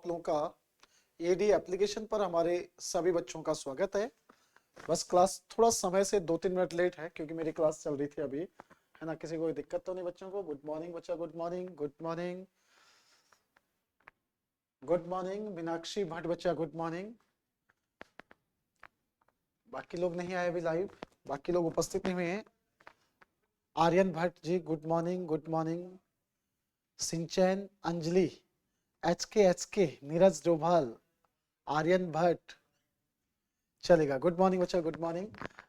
आप लोगों का एडी एप्लीकेशन पर हमारे सभी बच्चों का स्वागत है। बस क्लास थोड़ा समय से 2-3 मिनट लेट है क्योंकि मेरी क्लास चल रही थी अभी, है ना। किसी को कोई दिक्कत तो नहीं बच्चों को? गुड मॉर्निंग बच्चा, good morning, good morning, good morning. Meenakshi Bhatt बच्चा, गुड मॉर्निंग। बाकी लोग नहीं आए अभी लाइव, बाकी लोग उपस्थित नहीं हुए हैं। Aryan Bhatt ji good morning, good morning. सिंचन, अंजलि, एच के, नीरज डोभाल, आर्यन भट्ट, चलेगा। गुड मॉर्निंग बच्चा, गुड मॉर्निंग।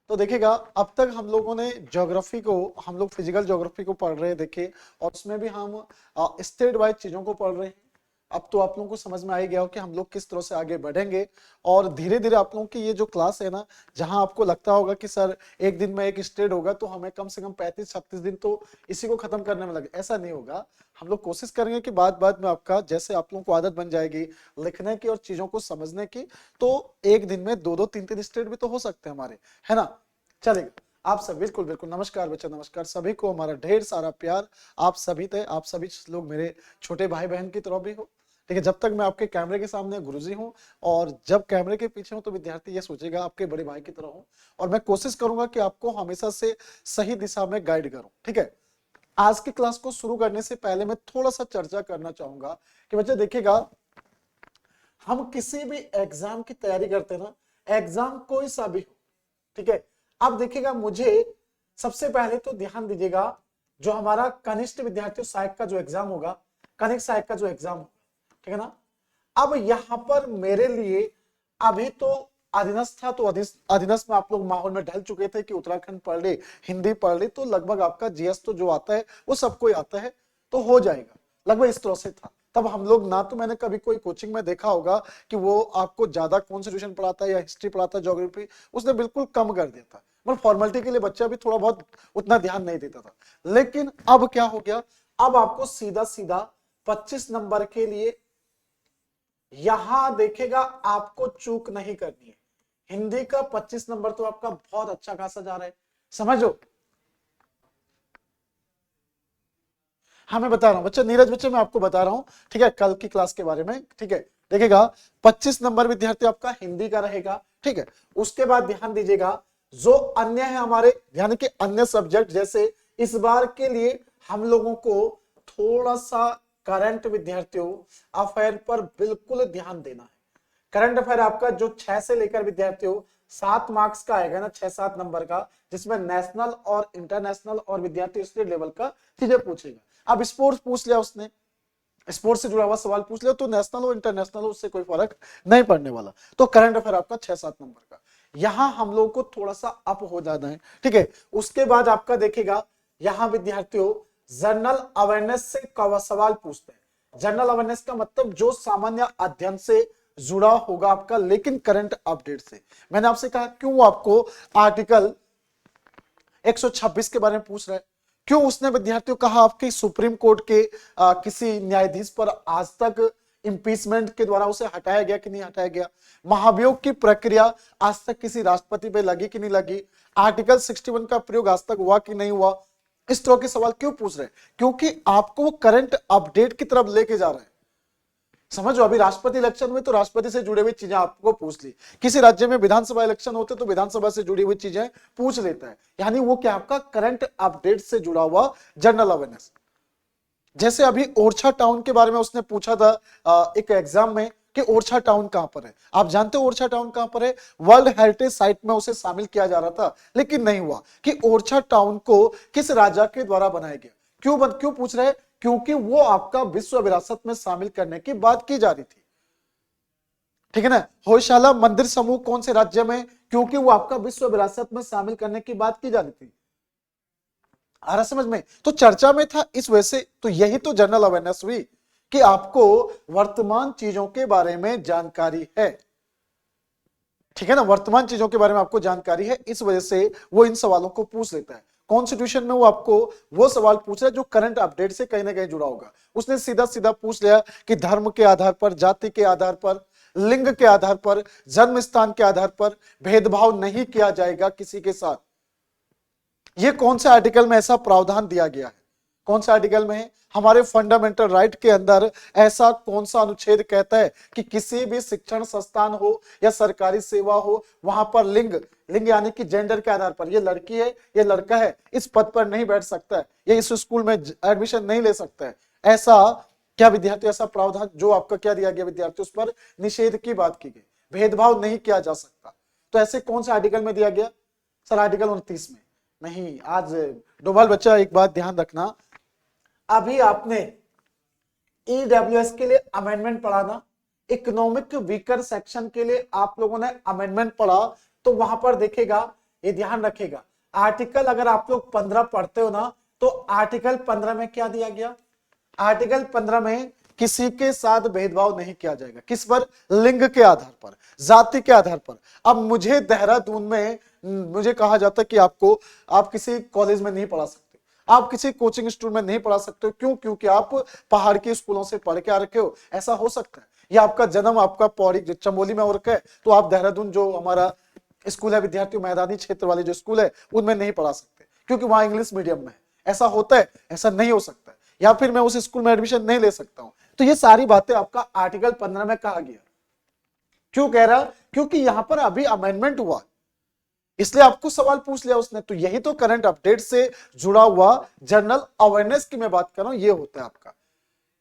तो देखिएगा, अब तक हम लोगों ने ज्योग्राफी को, हम लोग फिजिकल ज्योग्राफी को पढ़ रहे हैं देखिए, और उसमें भी हम स्टेट वाइज चीजों को पढ़ रहे हैं। अब तो आप लोगों को समझ में आ ही गया हो कि हम लोग किस तरह से आगे बढ़ेंगे। और धीरे धीरे आप लोगों की ये जो क्लास है ना, जहां आपको लगता होगा कि सर एक दिन में एक स्टेट होगा तो हमें कम से कम 35-36 दिन तो इसी को खत्म करने में लगे, ऐसा नहीं होगा। हम लोग कोशिश करेंगे कि बाद बाद में आपका, जैसे आप लोगों को आदत बन जाएगी लिखने की और चीजों को समझने की, तो एक दिन में 2-2, 3-3 स्टेट भी तो हो सकते हैं हमारे, है ना। चलेगा। आप सब बिल्कुल बिल्कुल नमस्कार बच्चा, नमस्कार। सभी को हमारा ढेर सारा प्यार। आप सभी थे, आप सभी लोग मेरे छोटे भाई बहन की तरह भी हो, ठीक है। जब तक मैं आपके कैमरे के सामने गुरुजी हूं, और जब कैमरे के पीछे हूं तो विद्यार्थी ये सोचेगा आपके बड़े भाई की तरह हूं, और मैं कोशिश करूंगा कि आपको हमेशा से सही दिशा में गाइड करूं, ठीक है। आज की क्लास को शुरू करने से पहले मैं थोड़ा सा चर्चा करना चाहूंगा कि बच्चे देखिएगा, हम किसी भी एग्जाम की तैयारी करते हैं ना, एग्जाम कोई सा भी हो, ठीक है। अब देखिएगा, मुझे सबसे पहले तो ध्यान दीजिएगा, जो हमारा कनिष्ठ विद्यार्थियों सहायक का जो एग्जाम होगा, कनिष्ठ सहायक का जो एग्जाम होगा, ठीक है ना। अब यहां पर मेरे लिए अभी तो अधीनस्थ था, तो अधीनस्थ में आप लोग माहौल में ढल चुके थे कि उत्तराखंड पढ़ ले, हिंदी पढ़ ले, तो लगभग आपका जीएस तो जो आता है वो सबको आता है, तो हो जाएगा, लगभग इस तरह से था। तब हम लोग ना, तो मैंने कभी कोई कोचिंग में देखा होगा कि वो आपको ज्यादा कॉन्स्टिट्यूशन पढ़ाता है या हिस्ट्री पढ़ाता है, ज्योग्राफी, उसने बिल्कुल कम कर दिया था। मतलब फॉर्मेलिटी के लिए बच्चा भी थोड़ा बहुत उतना ध्यान नहीं देता था। लेकिन अब क्या हो गया, अब आपको सीधा सीधा 25 नंबर के लिए यहां देखेगा, आपको चूक नहीं करनी है। हिंदी का 25 नंबर तो आपका बहुत अच्छा खासा जा रहा है, समझो। हाँ मैं बता रहा हूं बच्चा, नीरज बच्चे मैं आपको बता रहा हूं, ठीक है, कल की क्लास के बारे में, ठीक है। देखिएगा, 25 नंबर विद्यार्थी आपका हिंदी का रहेगा, ठीक है। उसके बाद ध्यान दीजिएगा, जो अन्य है हमारे, यानी कि अन्य सब्जेक्ट, जैसे इस बार के लिए हम लोगों को थोड़ा सा करंट विद्यार्थियों अफेयर पर बिल्कुल ध्यान देना है। करंट अफेयर आपका जो 6 से लेकर विद्यार्थियों 7 मार्क्स का आएगा ना, 6-7 नंबर का, जिसमें नेशनल और इंटरनेशनल और विद्यार्थी स्टेट लेवल का चीजें पूछेगा। अब स्पोर्ट्स पूछ लिया उसने, स्पोर्ट्स से जुड़ा हुआ सवाल पूछ लिया, तो नेशनल हो इंटरनेशनल हो उससे कोई फर्क नहीं पड़ने वाला। तो करंट अफेयर आपका 6-7 नंबर का, यहां हम लोग को थोड़ा सा अप हो जाना है, ठीक है। उसके बाद आपका देखेगा, यहां विद्यार्थियों जनरल अवेयरनेस से सवाल पूछते हैं। जनरल अवेयरनेस का मतलब जो सामान्य अध्ययन से जुड़ा होगा आपका, लेकिन करंट अपडेट से। मैंने आपसे कहा क्यों आपको आर्टिकल 126 के बारे में पूछ रहा है, क्यों उसने विद्यार्थियों कहा आपके सुप्रीम कोर्ट के किसी न्यायाधीश पर आज तक इंपीचमेंट के द्वारा उसे हटाया गया कि नहीं हटाया गया, महाभियोग की प्रक्रिया आज तक किसी राष्ट्रपति पे लगी कि नहीं लगी, आर्टिकल 61 का प्रयोग आज तक हुआ कि नहीं हुआ। इस तरह के सवाल क्यों पूछ रहे हैं? क्योंकि आपको वो करंट अपडेट की तरफ लेके जा रहे हैं, समझो। अभी राष्ट्रपति इलेक्शन में तो राष्ट्रपति से जुड़े हुई चीजें आपको पूछ ली, किसी राज्य में विधानसभा इलेक्शन होते तो विधानसभा से जुड़ी हुई चीजें पूछ लेता है, यानी वो क्या आपका करंट अपडेट से जुड़ा हुआ जनरल अवेयरनेस। जैसे अभी ओरछा टाउन के बारे में उसने पूछा था एक एग्जाम में कि ओरछा टाउन कहां पर है। आप जानते हो ओरछा टाउन कहां पर है? वर्ल्ड हेरिटेज साइट में उसे शामिल किया जा रहा था, लेकिन नहीं हुआ कि ओरछा टाउन को किस राजा के द्वारा बनाया गया। क्यों पूछ रहे हैं? क्योंकि वो आपका विश्व विरासत में शामिल करने की बात की जा रही थी, ठीक है ना। होयशाला मंदिर समूह कौन से राज्य में? क्योंकि वो आपका विश्व विरासत में शामिल करने की बात की जा रही थी। आ रहा समझ में? तो चर्चा में था इस वजह से। तो यही तो जनरल अवेयरनेस हुई कि आपको वर्तमान चीजों के बारे में जानकारी है, ठीक है ना। वर्तमान चीजों के बारे में आपको जानकारी है, इस वजह से वो इन सवालों को पूछ लेता है। कॉन्स्टिट्यूशन में वो आपको वो सवाल पूछ रहा है जो करंट अपडेट से कहीं ना कहीं जुड़ा होगा। उसने सीधा सीधा पूछ लिया कि धर्म के आधार पर, जाति के आधार पर, लिंग के आधार पर, जन्म स्थान के आधार पर भेदभाव नहीं किया जाएगा किसी के साथ। ये कौन से आर्टिकल में ऐसा प्रावधान दिया गया है? कौन सा आर्टिकल में है? हमारे फंडामेंटल राइट के अंदर ऐसा कौन सा अनुच्छेद कहता है कि किसी भी शिक्षण संस्थान हो या सरकारी सेवा हो, वहां पर लिंग लिंग यानी कि जेंडर के आधार पर ये लड़की है ये लड़का है इस पद पर नहीं बैठ सकता है, ये इस स्कूल में एडमिशन नहीं ले सकता है, ऐसा क्या विद्यार्थी, ऐसा प्रावधान जो आपका क्या दिया गया विद्यार्थी, उस पर निषेध की बात की गई, भेदभाव नहीं किया जा सकता। तो ऐसे कौन सा आर्टिकल में दिया गया? सर आर्टिकल 29 में नहीं। आज डोभाल बच्चा एक बात ध्यान रखना, अभी आपने ईडब्ल्यूएस के लिए अमेंडमेंट पढ़ा ना, इकोनॉमिक वीकर सेक्शन के लिए आप लोगों ने अमेंडमेंट पढ़ा, तो वहां पर देखेगा, ये ध्यान रखेगा, आर्टिकल अगर आप लोग 15 पढ़ते हो ना, तो आर्टिकल 15 में क्या दिया गया? आर्टिकल 15 में किसी के साथ भेदभाव नहीं किया जाएगा। किस पर? लिंग के आधार पर, जाति के आधार पर। अब मुझे देहरादून में मुझे कहा जाता है कि आपको, आप किसी कॉलेज में नहीं पढ़ा सकते, आप किसी कोचिंग इंस्टीट्यूट में नहीं पढ़ा सकते हो। क्यों? क्योंकि आप पहाड़ के स्कूलों से पढ़ के आ रखे हो। ऐसा हो सकता है, या आपका जन्म आपका पौड़ी चमोली में हो रखा है, तो आप देहरादून जो हमारा स्कूल है विद्यार्थी मैदानी क्षेत्र वाले जो स्कूल है उनमें नहीं पढ़ा सकते क्योंकि वहां इंग्लिश मीडियम में है। ऐसा होता है? ऐसा नहीं हो सकता है। या फिर मैं उस स्कूल में एडमिशन नहीं ले सकता हूं। तो ये सारी बातें आपका आर्टिकल 15 में कहा गया। क्यों कह रहा? क्योंकि यहां पर अभी अमेंडमेंट हुआ, इसलिए आपको सवाल पूछ लिया उसने। तो यही तो करंट अपडेट से जुड़ा हुआ जनरल अवेयरनेस की मैं बात कर रहा हूं, ये होता है आपका।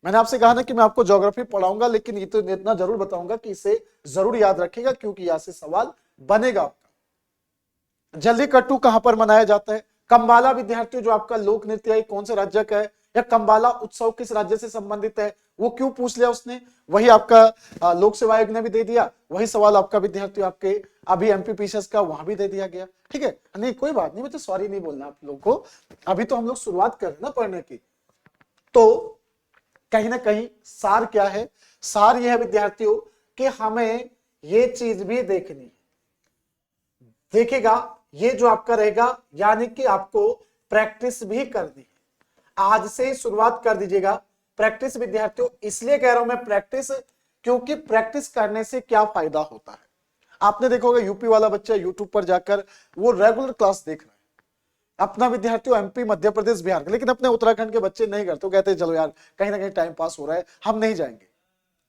मैंने आपसे कहा ना कि मैं आपको ज्योग्राफी पढ़ाऊंगा, लेकिन ये तो इतना जरूर बताऊंगा कि इसे जरूर याद रखिएगा क्योंकि यहां से सवाल बनेगा आपका। जल्लीकट्टू कहां पर मनाया जाता है? कंबाला विद्यार्थियों जो आपका लोक नृत्य है कौन से राज्य का है, या कंबाला उत्सव किस राज्य से संबंधित है, वो क्यों पूछ लिया उसने? वही आपका लोक सेवा आयोग ने भी दे दिया, वही सवाल आपका विद्यार्थी आपके अभी एमपी पीसीएस का वहां भी दे दिया गया। ठीक है, नहीं कोई बात नहीं, मैं तो सॉरी नहीं बोलना आप लोगों को, अभी तो हम लोग शुरुआत कर रहे हैं ना पढ़ने की। तो कहीं ना कहीं सार क्या है? सार यह है विद्यार्थियों कि हमें ये चीज भी देखनी है। देखेगा ये जो आपका रहेगा, यानी कि आपको प्रैक्टिस भी करनी है। आज से शुरुआत कर दीजिएगा प्रैक्टिस विद्यार्थियों। इसलिए कह रहा हूं मैं प्रैक्टिस, क्योंकि प्रैक्टिस करने से क्या फायदा होता है। आपने देखोगे यूपी वाला बच्चा यूट्यूब पर जाकर वो रेगुलर क्लास देख रहा है, अपना विद्यार्थियों एमपी मध्य प्रदेश बिहार के, लेकिन अपने उत्तराखंड के बच्चे नहीं करते, कहते हैं चलो यार कहीं ना कहीं टाइम पास हो रहा है हम नहीं जाएंगे।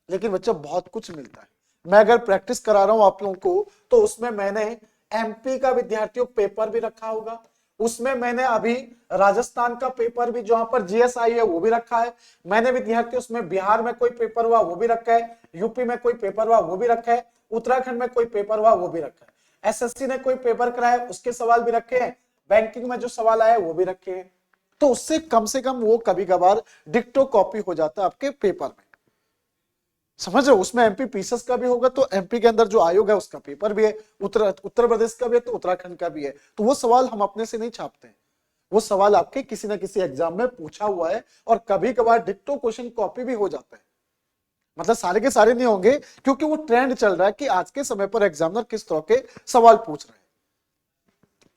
लेकिन बच्चा बहुत कुछ मिलता है। मैं अगर प्रैक्टिस करा रहा हूं आप लोगों को, तो उसमें मैंने एमपी का विद्यार्थियों पेपर भी रखा होगा, उसमें मैंने अभी राजस्थान का पेपर भी जहां पर जीएसआई है वो भी रखा है, मैंने विद्यार्थियों उसमें बिहार में कोई पेपर हुआ वो भी रखा है, यूपी में कोई पेपर हुआ वो भी रखा है, उत्तराखंड में कोई पेपर हुआ वो भी रखा है, एसएससी ने कोई पेपर कराया उसके सवाल भी रखे हैं, बैंकिंग में जो सवाल आया वो भी रखे हैं। तो उससे कम से कम वो कभी कभार डिक्टो कॉपी हो जाता है आपके पेपर में। समझ रहे हो? उसमें एमपी पीसीएस का भी होगा तो एमपी के अंदर जो आयोग है उसका पेपर भी है, उत्तर प्रदेश का भी है तो उत्तराखंड का भी है। तो वो सवाल हम अपने से नहीं छापते हैं, वो सवाल आपके किसी ना किसी एग्जाम में पूछा हुआ है, और कभी कभार डिक्टो क्वेश्चन कॉपी भी हो जाता है। मतलब सारे के सारे नहीं होंगे, क्योंकि वो ट्रेंड चल रहा है कि आज के समय पर एग्जामिनर किस तरह के सवाल पूछ रहे हैं।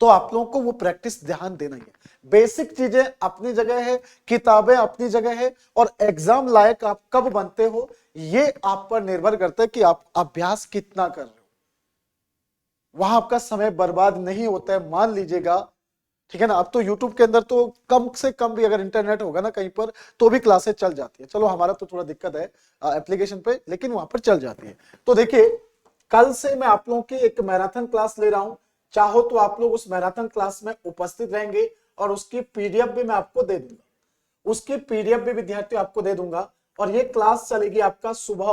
तो आप लोगों को वो प्रैक्टिस ध्यान देना ही है। बेसिक चीजें अपनी जगह है, किताबें अपनी जगह है, और एग्जाम लायक आप कब बनते हो ये आप पर निर्भर करता है कि आप अभ्यास कितना कर रहे हो। वहां आपका समय बर्बाद नहीं होता है, मान लीजिएगा। ठीक है ना? अब तो YouTube के अंदर तो कम से कम भी अगर इंटरनेट होगा ना कहीं पर तो भी क्लासेस चल जाती है। चलो हमारा तो थोड़ा दिक्कत है एप्लीकेशन पे, लेकिन वहां पर चल जाती है। तो देखिए कल से मैं आप लोगों की एक मैराथन क्लास ले रहा हूं, चाहो तो आप लोग उस मैराथन क्लास में उपस्थित रहेंगे, और उसकी पीडीएफ भी मैं आपको दे दूंगा, उसकी पीडीएफ भी विद्यार्थियों आपको दे दूंगा। और ये क्लास चलेगी आपका सुबह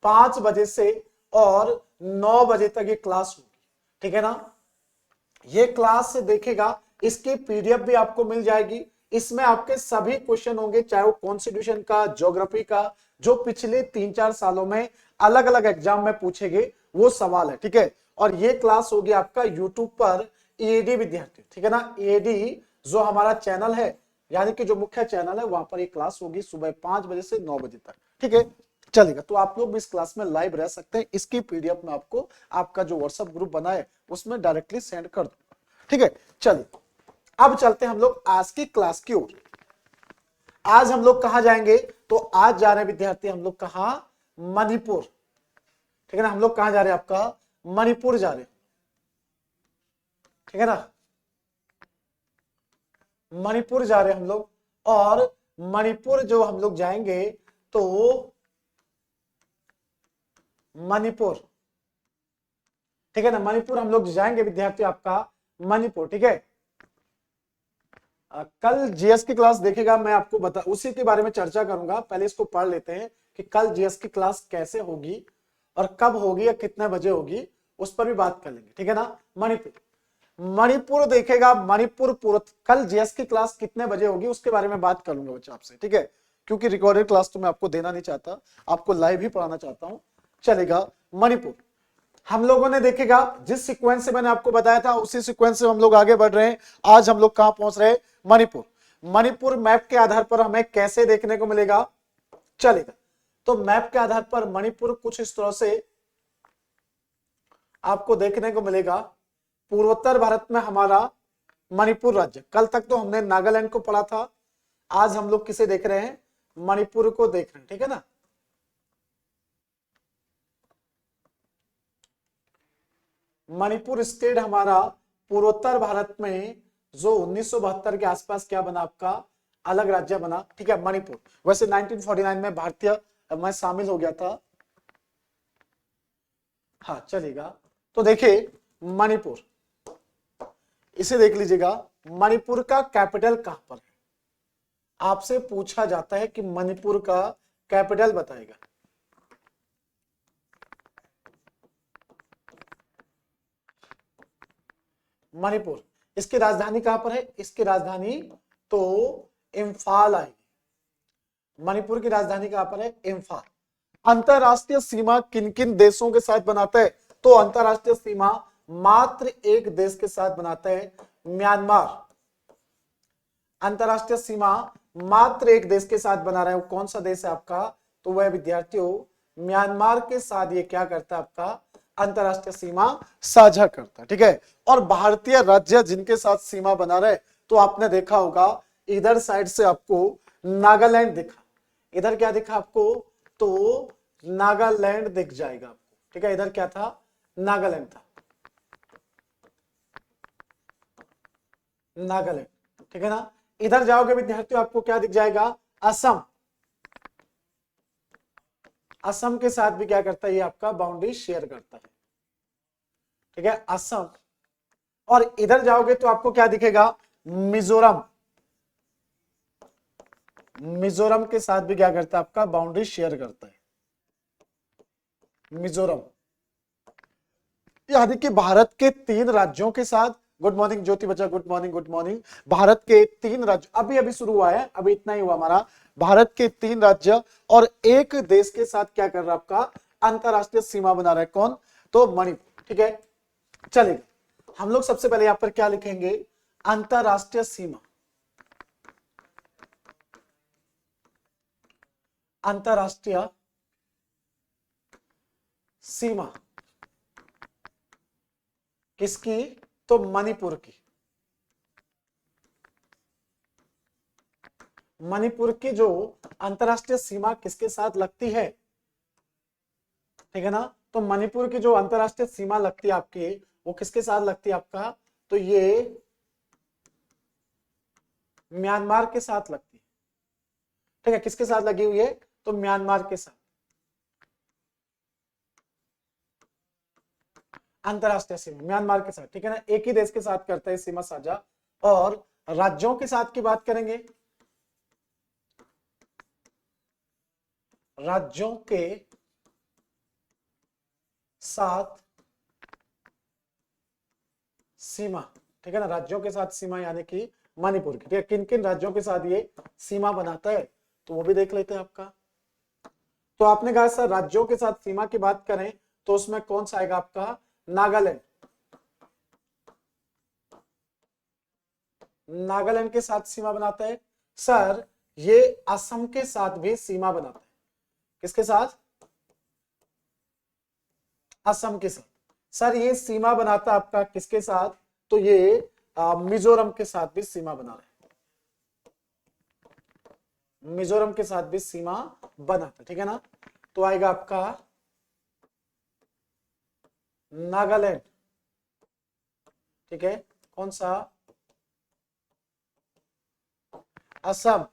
5 बजे से और 9 बजे तक ये क्लास होगी। ठीक है ना? ये क्लास से देखेगा, इसकी पीडीएफ भी आपको मिल जाएगी। इसमें आपके सभी क्वेश्चन होंगे, चाहे वो कॉन्स्टिट्यूशन का, ज्योग्राफी का, जो पिछले 3-4 सालों में अलग अलग एग्जाम में पूछे गए वो सवाल है। ठीक है? और ये क्लास होगी आपका यूट्यूब पर ईएडी विद्यार्थी। ठीक है ना? ईएडी जो हमारा चैनल है, यानी कि जो मुख्य चैनल है, वहां पर ये क्लास होगी सुबह 5 बजे से 9 बजे तक। ठीक है? चलेगा। तो आप लोग भी इस क्लास में लाइव रह सकते हैं। इसकी पीडीएफ में आपको आपका जो व्हाट्सएप ग्रुप बना है उसमें डायरेक्टली सेंड कर दूंगा। ठीक है? चलिए अब चलते हैं हम लोग आज की क्लास की ओर। आज हम लोग कहां जाएंगे? तो आज जा रहे हैं विद्यार्थी हम लोग कहां? मणिपुर। ठीक है ना? हम लोग कहां जा रहे हैं? आपका मणिपुर जा रहे हैं। ठीक है ना? मणिपुर जा रहे हैं हम लोग। और मणिपुर जो हम लोग जाएंगे तो मणिपुर, ठीक है ना, मणिपुर हम लोग जाएंगे विद्यार्थी आपका मणिपुर, ठीक है। कल जीएस की क्लास देखेगा, मैं आपको बता उसी के बारे में चर्चा करूंगा, पहले इसको पढ़ लेते हैं कि कल जीएस की क्लास कैसे होगी और कब होगी या कितने बजे होगी, उस पर भी बात कर लेंगे, ठीक है ना। मणिपुर देखेगा, मणिपुर पूरा कल जीएस की क्लास कितने बजे होगी उसके बारे में बात करूंगा बच्चा आपसे, ठीक है, क्योंकि रिकॉर्डेड क्लास तो मैं आपको देना नहीं चाहता, आपको लाइव ही पढ़ाना चाहता हूं। चलेगा, मणिपुर हम लोगों ने देखेगा जिस सीक्वेंस से मैंने आपको बताया था उसी सीक्वेंस से हम लोग आगे बढ़ रहे हैं। आज हम लोग कहां पहुंच रहे हैं, मणिपुर। मणिपुर मैप के आधार पर हमें कैसे देखने को मिलेगा, चलेगा, तो मैप के आधार पर मणिपुर कुछ इस तरह से आपको देखने को मिलेगा। पूर्वोत्तर भारत में हमारा मणिपुर राज्य, कल तक तो हमने नागालैंड को पढ़ा था, आज हम लोग किसे देख रहे हैं, मणिपुर को देख रहे हैं, ठीक है ना। मणिपुर स्टेट हमारा पूर्वोत्तर भारत में जो 1972 के आसपास क्या बना, आपका अलग राज्य बना, ठीक है, मणिपुर। वैसे 1949 में भारतीय मैं शामिल हो गया था, हाँ चलेगा। तो देखिए मणिपुर, इसे देख लीजिएगा, मणिपुर का कैपिटल कहां पर है, आपसे पूछा जाता है कि मणिपुर का कैपिटल बताएगा। मणिपुर, इसकी राजधानी कहां पर है, इसकी राजधानी तो इम्फाल आएगी। मणिपुर की राजधानी कहां पर है, इम्फाल। अंतरराष्ट्रीय सीमा किन किन देशों के साथ बनाता है, तो अंतरराष्ट्रीय सीमा मात्र एक देश के साथ बनाता है, म्यांमार। अंतरराष्ट्रीय सीमा मात्र एक देश के साथ बना रहा है, वो कौन सा देश है आपका, तो वह विद्यार्थियों म्यांमार के साथ ये क्या करता है, आपका अंतरराष्ट्रीय सीमा साझा करता है, ठीक है। और भारतीय राज्य जिनके साथ सीमा बना रहे, तो आपने देखा होगा इधर साइड से आपको नागालैंड दिखा, इधर क्या दिखा आपको, तो नागालैंड दिख जाएगा आपको, ठीक है। इधर क्या था, नागालैंड था, नागालैंड, ठीक है ना। इधर जाओगे विद्यार्थियों आपको क्या दिख जाएगा, असम। असम के साथ भी क्या करता है, ये आपका बाउंड्री शेयर करता है, ठीक है, असम। और इधर जाओगे तो आपको क्या दिखेगा, मिजोरम। मिजोरम के साथ भी क्या करता है, आपका बाउंड्री शेयर करता है, मिजोरम। यानी कि भारत के 3 राज्यों के साथ, गुड मॉर्निंग ज्योति बच्चा, good morning, good morning. Bharat के 3 राज्य, अभी अभी शुरू हुआ है, अभी इतना ही हुआ हमारा। भारत के 3 राज्य और एक देश के साथ क्या कर रहा है, आपका अंतरराष्ट्रीय सीमा बना रहा है, कौन, तो मणिपुर, ठीक है। चलिए हम लोग सबसे पहले यहां पर क्या लिखेंगे, अंतरराष्ट्रीय सीमा। अंतरराष्ट्रीय सीमा किसकी, तो मणिपुर की। मणिपुर की जो अंतरराष्ट्रीय सीमा किसके साथ लगती है, ठीक है ना। तो मणिपुर की जो अंतरराष्ट्रीय सीमा लगती है आपकी, वो किसके साथ लगती है आपका, तो ये म्यांमार के साथ लगती है, ठीक है। किसके साथ लगी हुई है, तो म्यांमार के साथ, अंतरराष्ट्रीय सीमा म्यांमार के साथ, ठीक है ना, एक ही देश के साथ करता है सीमा साझा। और राज्यों के साथ की बात करेंगे, राज्यों के साथ सीमा, ठीक है ना, राज्यों के साथ सीमा यानी कि मणिपुर की, ठीक है। किन किन राज्यों के साथ ये सीमा बनाता है, तो वो भी देख लेते हैं आपका। तो आपने कहा सर राज्यों के साथ सीमा की बात करें तो उसमें कौन सा आएगा आपका, नागालैंड। नागालैंड के साथ सीमा बनाता है। सर ये असम के साथ भी सीमा बनाता है, किसके साथ, असम के साथ। सर ये सीमा बनाता है आपका किसके साथ, तो ये मिजोरम के साथ भी सीमा बना रहा है, मिजोरम के साथ भी सीमा बनाता है, ठीक है ना। तो आएगा आपका नागालैंड, ठीक है, कौन सा, असम,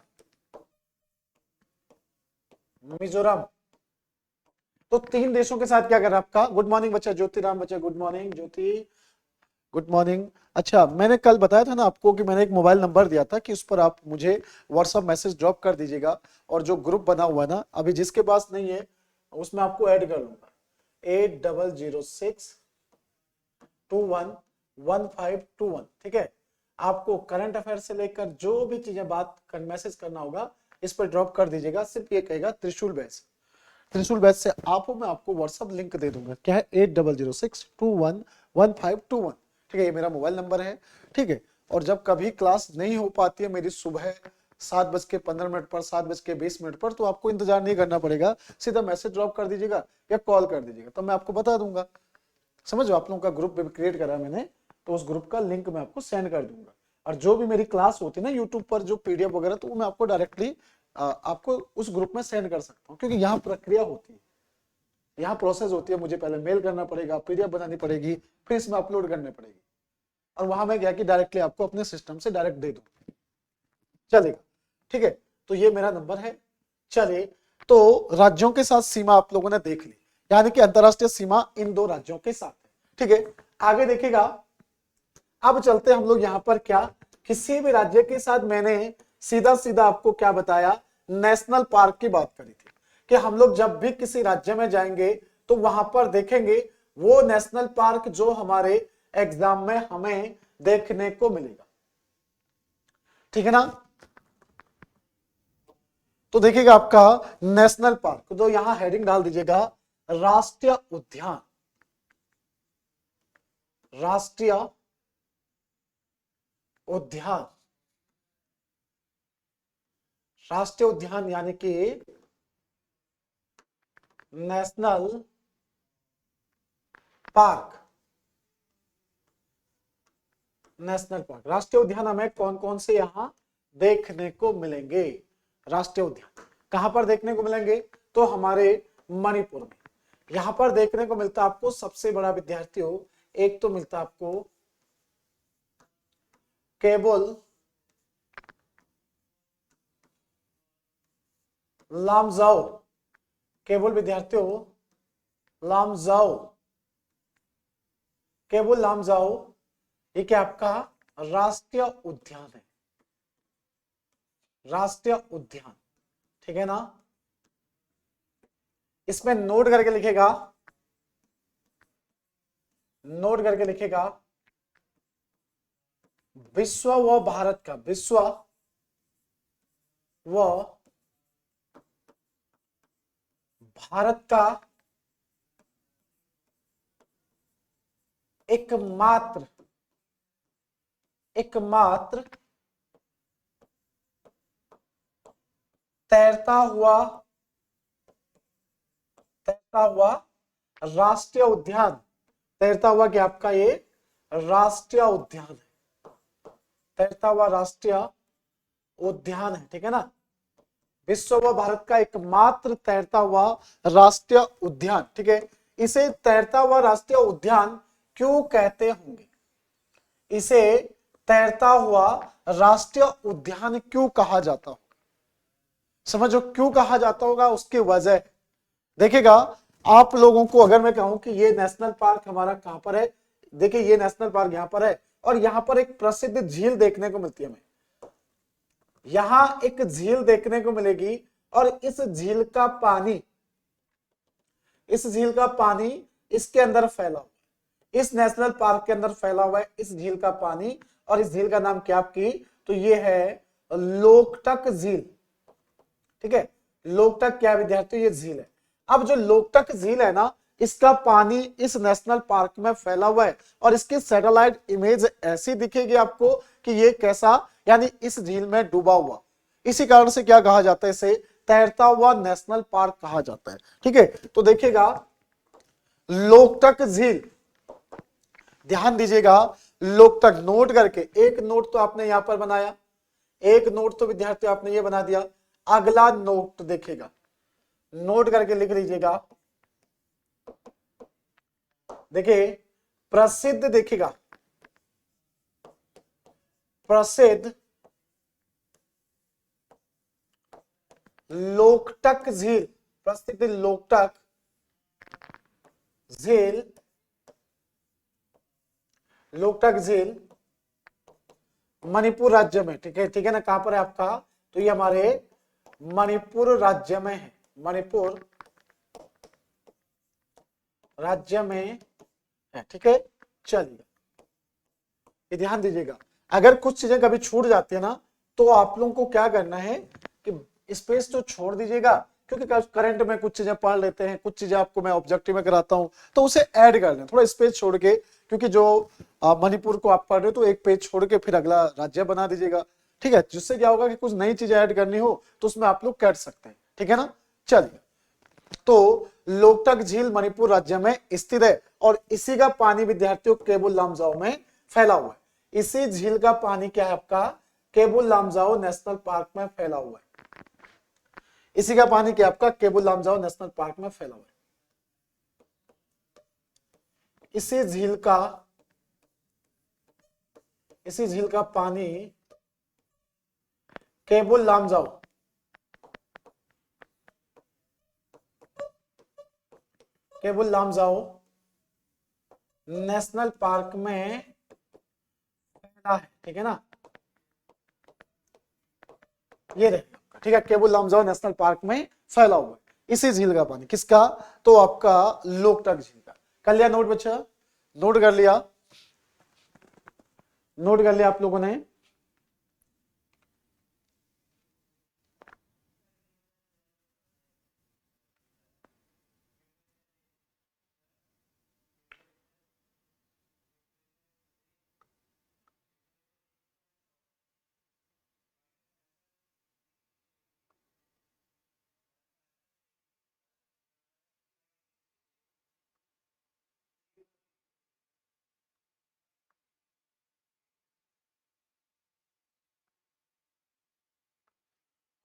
मिजोरम। तो 3 देशों के साथ क्या कर रहा है आपका। गुड मॉर्निंग बच्चा, ज्योतिराम बच्चा, गुड मॉर्निंग ज्योति, गुड मॉर्निंग। अच्छा, मैंने कल बताया था ना आपको कि मैंने एक मोबाइल नंबर दिया था कि उस पर आप मुझे व्हाट्सएप मैसेज ड्रॉप कर दीजिएगा, और जो ग्रुप बना हुआ है ना, अभी जिसके पास नहीं है उसमें आपको ऐड कर लूंगा। 8006211521, ठीक है। आपको करंट अफेयर से लेकर जो भी चीजें बात कर मैसेज करना होगा इस पर ड्रॉप कर दीजिएगा। सिर्फ ये कहेगा त्रिशूल बैच, त्रिशूल बैच से आपको मैं आपको व्हाट्सएप लिंक दे दूंगा। क्या है, 8006211521, ठीक है। ये मेरा मोबाइल नंबर है, ठीक है। और जब कभी क्लास नहीं हो पाती है मेरी सुबह 7:15 पर, 7:20 पर, तो आपको इंतजार नहीं करना पड़ेगा, सीधा मैसेज ड्रॉप कर दीजिएगा या कॉल कर दीजिएगा, तो मैं आपको बता दूंगा। समझो, आप लोगों का ग्रुप क्रिएट करा मैंने, तो उस ग्रुप का लिंक मैं आपको सेंड कर दूंगा। और जो भी मेरी क्लास होती है ना यूट्यूब पर, जो पीडीएफ वगैरह, तो वो मैं आपको डायरेक्टली आपको उस ग्रुप में सेंड कर सकता हूँ, क्योंकि यहाँ प्रक्रिया होती है, यहाँ प्रोसेस होती है। मुझे पहले मेल करना पड़ेगा, पीडीएफ बनानी पड़ेगी, फिर इसमें अपलोड करनी पड़ेगी, और वहां मैं गया कि डायरेक्टली आपको अपने सिस्टम से डायरेक्ट दे दूं, चलेगा, ठीक है। तो ये मेरा नंबर है। चलिए, तो राज्यों के साथ सीमा आप लोगों ने देख ली, यानी कि अंतरराष्ट्रीय सीमा इन 2 राज्यों के साथ है, ठीक है। आगे देखिएगा, अब चलते हम लोग यहां पर, क्या किसी भी राज्य के साथ मैंने सीधा सीधा आपको क्या बताया, नेशनल पार्क की बात करी थी, कि हम लोग जब भी किसी राज्य में जाएंगे तो वहां पर देखेंगे वो नेशनल पार्क जो हमारे एग्जाम में हमें देखने को मिलेगा, ठीक है ना। तो देखिएगा आपका नेशनल पार्क, तो यहां हेडिंग डाल दीजिएगा राष्ट्रीय उद्यान, राष्ट्रीय उद्यान, राष्ट्रीय उद्यान यानी कि नेशनल पार्क, नेशनल पार्क, राष्ट्रीय उद्यान हमें कौन कौन से यहां देखने को मिलेंगे। राष्ट्रीय उद्यान कहां पर देखने को मिलेंगे, तो हमारे मणिपुर में। यहां पर देखने को मिलता आपको सबसे बड़ा विद्यार्थियों, एक तो मिलता आपको केबुल लामजाओ, केबुल विद्यार्थियों लामजाओ, केबुल लामजाओ, ये क्या आपका राष्ट्रीय उद्यान है, राष्ट्रीय उद्यान, ठीक है ना। इसमें नोट करके लिखेगा, नोट करके लिखेगा, विश्व व भारत का, विश्व व भारत का एकमात्र, एकमात्र तैरता हुआ, तैरता हुआ राष्ट्रीय उद्यान, तैरता हुआ क्या आपका ये राष्ट्रीय उद्यान है, तैरता हुआ राष्ट्रीय उद्यान है, ठीक है ना। विश्व व भारत का एकमात्र तैरता हुआ राष्ट्रीय उद्यान, ठीक है। इसे तैरता हुआ राष्ट्रीय उद्यान क्यों कहते होंगे, इसे तैरता हुआ राष्ट्रीय उद्यान क्यों कहा जाता होगा, समझो क्यों कहा जाता होगा, उसकी वजह देखिएगा। आप लोगों को अगर मैं कहूं कि ये नेशनल पार्क हमारा कहां पर है, देखिए ये नेशनल पार्क यहां पर है, और यहां पर एक प्रसिद्ध झील देखने को मिलती है हमें, यहां एक झील देखने को मिलेगी, और इस झील का पानी, इस झील का पानी इसके अंदर फैला हुआ है, इस नेशनल पार्क के अंदर फैला हुआ है इस झील का पानी, और इस झील का नाम क्या आपकी, तो ये है लोकटक झील, ठीक है। लोकटक क्या विद्यार्थी, ये झील है। अब जो लोकटक झील है ना, इसका पानी इस नेशनल पार्क में फैला हुआ है, और इसकी सैटेलाइट इमेज ऐसी दिखेगी आपको कि ये कैसा, यानी इस झील में डूबा हुआ, इसी कारण से क्या कहा जाता है, इसे तैरता हुआ नेशनल पार्क कहा जाता है, ठीक है। तो देखिएगा लोकटक झील, ध्यान दीजिएगा, लोकटक, नोट करके, एक नोट तो आपने यहां पर बनाया, एक नोट तो विद्यार्थी आपने ये बना दिया। अगला नोट देखिएगा, नोट करके लिख लीजिएगा, देखिए प्रसिद्ध, देखिएगा प्रसिद्ध लोकटक झील, प्रसिद्ध लोकटक झील, लोकटक झील मणिपुर राज्य में, ठीक है ना, कहां पर है आपका, तो ये हमारे मणिपुर राज्य में है, मणिपुर राज्य में है, ठीक है। चलिए ये ध्यान दीजिएगा, अगर कुछ चीजें कभी छूट जाती है ना, तो आप लोगों को क्या करना है कि स्पेस तो छोड़ दीजिएगा, क्योंकि करंट में कुछ चीजें पढ़ लेते हैं, कुछ चीजें आपको मैं ऑब्जेक्टिव में कराता हूं, तो उसे ऐड कर लें, थोड़ा स्पेस छोड़ के, क्योंकि जो मणिपुर को आप पढ़ रहे हो तो एक पेज छोड़ के फिर अगला राज्य बना दीजिएगा, ठीक है, जिससे क्या होगा कि कुछ नई चीजें ऐड करनी हो तो उसमें आप लोग कर सकते हैं, ठीक है ना। चलिए, तो लोकटक झील मणिपुर राज्य में स्थित है और इसी का पानी विद्यार्थियों केबुल लामजाओ में फैला हुआ है। इसी झील का पानी क्या है आपका, केबुल लामजाओ नेशनल पार्क में फैला हुआ है। इसी का पानी क्या आपका केबुल लामजाओ नेशनल पार्क में फैला हुआ है। इसी झील का पानी केबुल लामजाओ नेशनल पार्क में फैला है, ठीक है ना, ये रहेगा, ठीक है, केबुल लामजाओ नेशनल पार्क में फैला हुआ है इसी झील का पानी, किसका, तो आपका लोकटक झील का। कर लिया नोट बच्चा, नोट कर लिया, नोट कर लिया आप लोगों ने।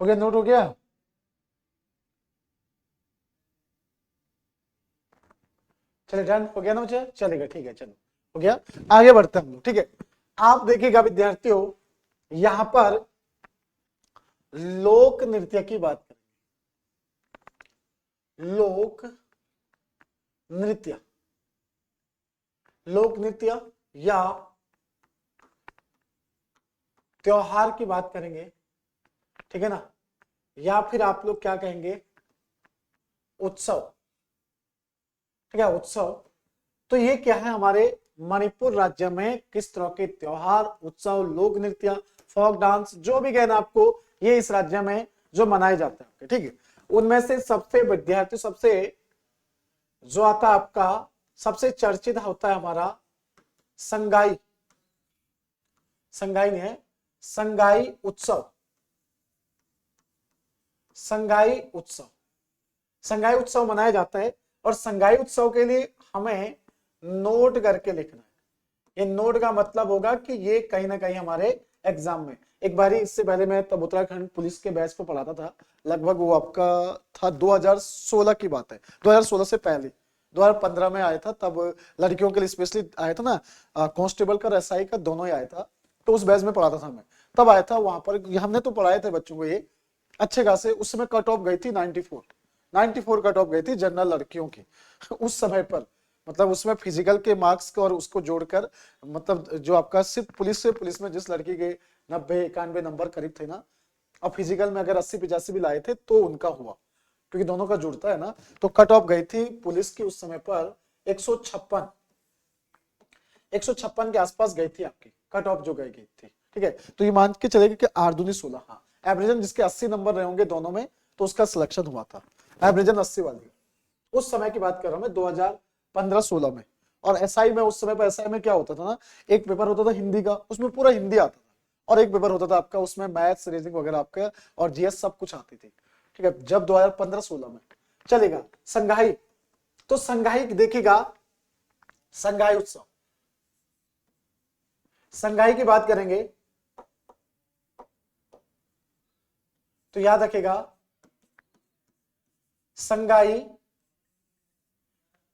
हो गया, नोट हो गया, चलिए डन हो गया ना बच्चा, चलेगा, ठीक है, चलो हो गया, आगे बढ़ते हम लोग, ठीक है। आप देखिएगा विद्यार्थियों, यहां पर लोक नृत्य की बात करें, नृत्य लोक नृत्य या त्योहार की बात करेंगे, ठीक है ना, या फिर आप लोग क्या कहेंगे, उत्सव, ठीक है, उत्सव। तो ये क्या है, हमारे मणिपुर राज्य में किस तरह के त्योहार, उत्सव, लोक नृत्य, फोक डांस, जो भी कहना आपको, ये इस राज्य में जो मनाए जाते हैं आपके, ठीक है। उनमें से सबसे विद्यार्थी, सबसे जो आता आपका, सबसे चर्चित होता है हमारा संगाई, संगाई नहीं है, संगाई उत्सव, संगाई उत्सव, संगाई उत्सव मनाया जाता है। और संगाई उत्सव के लिए हमें नोट करके लिखना है, ये नोट का मतलब होगा कि ये कहीं ना कहीं हमारे एग्जाम में, एक बारी इससे पहले मैं तब उत्तराखंड पुलिस के बैच पे पढ़ाता था, लगभग वो आपका था 2016 की बात है, 2016 से पहले 2015 में आया था, तब लड़कियों के लिए स्पेशली आया था ना, कांस्टेबल का एसआई का दोनों ही आया था, तो उस बैच में पढ़ाता था मैं, तब आया था वहां पर, हमने तो पढ़ाए थे बच्चों को ये अच्छे खासे। उस समय कट ऑफ गई थी 94 कट ऑफ गई थी जनरल लड़कियों की उस समय पर, मतलब उसमें फिजिकल के मार्क्स को और उसको जोड़कर, मतलब जो आपका सिर्फ पुलिस से, पुलिस में जिस लड़की के 90-91 नंबर करीब थे ना, और फिजिकल में अगर 80-85 भी लाए थे तो उनका हुआ, क्योंकि दोनों का जुड़ता है ना, तो कट ऑफ गई थी पुलिस की उस समय पर 156 के आसपास गई थी आपकी कट ऑफ जो गई थी, ठीक है। तो ये मान के चलेगा कि 8 दूनी 16, हाँ, एवरेजन जिसके 80 नंबर रहे होंगे दोनों में, तो उसका सिलेक्शन हुआ था, एवरेजन 80 वाली, उस समय की बात कर रहा हूं मैं 2015-16 में। और एसआई में, उस समय पर एसआई में क्या होता था ना, एक पेपर होता था हिंदी का, उसमें पूरा हिंदी आता था, और एक पेपर होता था आपका, उसमें मैथ्स, रीजनिंग वगैरह आपका और जीएस सब कुछ आती थी, ठीक है, जब 2015-16 में चलेगा। संघाई, तो संघाई देखिएगा, संघाई उत्सव, संघाई की बात करेंगे तो याद रखेगा, संघाई,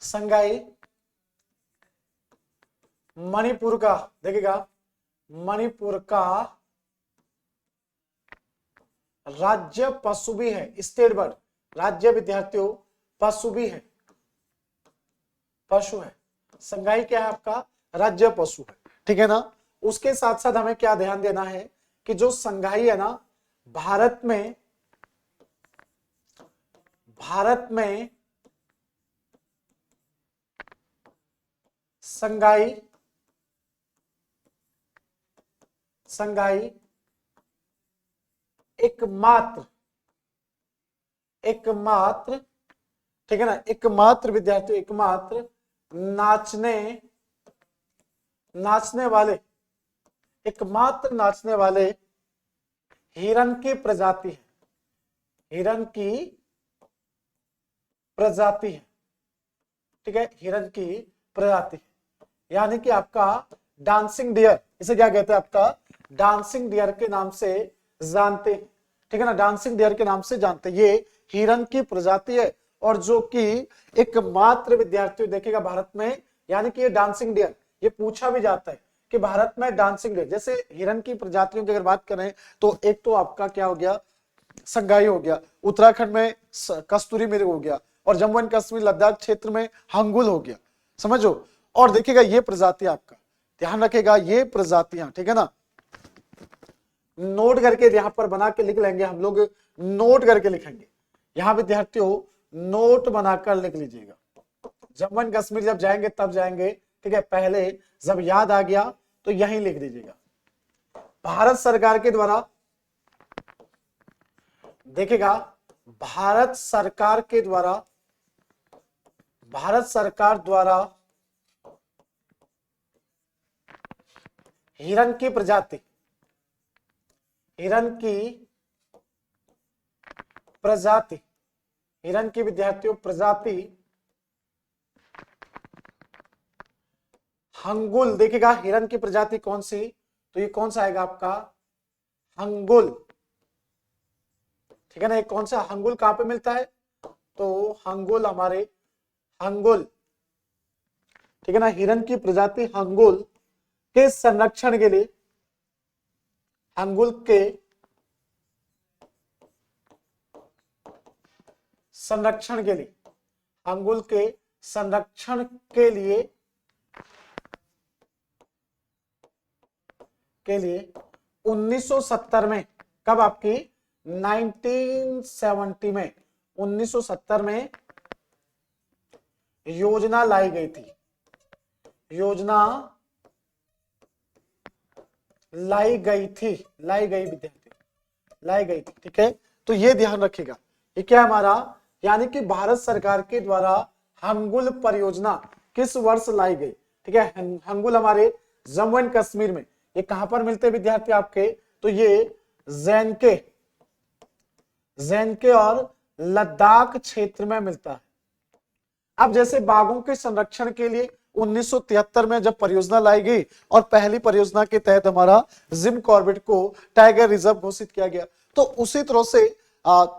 संघाई मणिपुर का, देखिएगा, मणिपुर का राज्य पशु भी है, स्टेट बर्ड राज्य विद्यार्थियों पशु भी है, पशु है। संगाई क्या है आपका, राज्य पशु है, ठीक है ना। उसके साथ साथ हमें क्या ध्यान देना है कि जो संगाई है ना, भारत में संगाई संगाई एकमात्र ठीक है ना, एकमात्र विद्यार्थी, एकमात्र नाचने वाले, एकमात्र नाचने वाले हिरन की प्रजाति है, हिरन की प्रजाति है, ठीक है, हिरन की प्रजाति है। यानी कि आपका डांसिंग डियर, इसे क्या कहते हैं, आपका डांसिंग डियर के नाम से जानते हैं, ठीक है ना, डांसिंग डियर के नाम से जानते हैं। ये हिरन की प्रजाति है और जो कि एकमात्र विद्यार्थी देखेगा भारत में, यानी कि ये डांसिंग डियर, ये पूछा भी जाता है कि भारत में डांसिंग डियर, जैसे हिरन की प्रजातियों की अगर बात करें तो एक तो आपका क्या हो गया, संगाई हो गया, उत्तराखंड में कस्तूरी मृग हो गया, और जम्मू एंड कश्मीर लद्दाख क्षेत्र में हंगुल हो गया, समझो। और देखिएगा ये प्रजाति आपका ध्यान रखेगा, ये प्रजातियां, ठीक है ना, नोट करके यहां पर बना के लिख लेंगे हम लोग, नोट करके लिखेंगे यहां विद्यार्थियों, नोट बनाकर लिख लीजिएगा। जम्मू एंड कश्मीर जब जाएंगे तब जाएंगे, ठीक है, पहले जब याद आ गया तो यहीं लिख दीजिएगा। भारत सरकार के द्वारा, देखिएगा भारत सरकार द्वारा हिरन की प्रजाति, हिरन की विद्यार्थियों प्रजाति हंगुल, देखिएगा हिरन की प्रजाति कौन सी, तो ये कौन सा आएगा आपका, हंगुल, ठीक है ना। ये कौन सा हंगुल कहां पे मिलता है, तो हंगुल हमारे हंगुल, ठीक है ना, हिरन की प्रजाति हंगुल के संरक्षण के लिए, हंगुल के संरक्षण के लिए, हंगुल के संरक्षण के लिए 1970 में, कब आपकी 1970 में, 1970 में योजना लाई गई थी, योजना लाई गई विद्यार्थी, लाई गई थी, ठीक है। तो ये ध्यान रखिएगा, ये क्या हमारा, यानी कि भारत सरकार के द्वारा हंगुल परियोजना किस वर्ष लाई गई, ठीक है। हंगुल हमारे जम्मू एंड कश्मीर में, ये कहां पर मिलते हैं विद्यार्थी आपके, तो ये जैनके और लद्दाख क्षेत्र में मिलता है। अब जैसे बाघों के संरक्षण के लिए 1973 में जब परियोजना लाई गई और पहली परियोजना के तहत हमारा जिम कॉर्बेट को टाइगर रिजर्व घोषित किया गया, तो उसी तरह से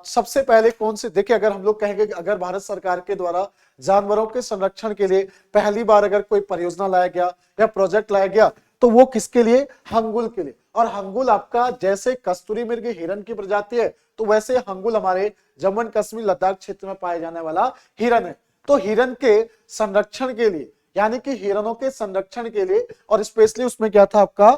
सबसे पहले कौन से, देखिए अगर हम लोग कहेंगे कि अगर भारत सरकार के द्वारा जानवरों के संरक्षण के लिए पहली बार अगर कोई परियोजना लाया गया या प्रोजेक्ट लाया गया, तो वो किसके लिए, हंगुल के लिए। और हंगुल आपका जैसे कस्तूरी मृग हिरन की प्रजाति है, तो वैसे हंगुल हमारे जम्मू एंड कश्मीर लद्दाख क्षेत्र में पाए जाने वाला हिरन है। तो हिरन के संरक्षण के लिए, यानी कि हिरणों के संरक्षण के लिए, और स्पेशली उसमें क्या था आपका,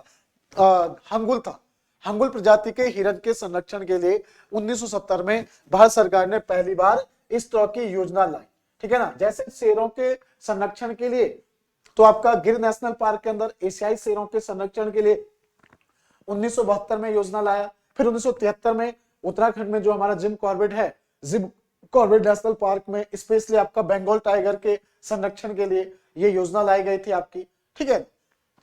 हंगुल था, हंगुल प्रजाति के हिरन के संरक्षण के लिए 1970 में भारत सरकार ने पहली बार इस तरह की योजना लाई, ठीक है ना। जैसे शेरों के संरक्षण के लिए तो आपका गिर नेशनल पार्क के अंदर एशियाई शेरों के संरक्षण के लिए 1972 में योजना लाया, फिर 1973 में उत्तराखंड में जो हमारा जिम कॉर्बेट है, जिम कॉर्बेट नेशनल पार्क में स्पेशली आपका बंगाल टाइगर के संरक्षण के लिए ये योजना लाई गई थी आपकी, ठीक है,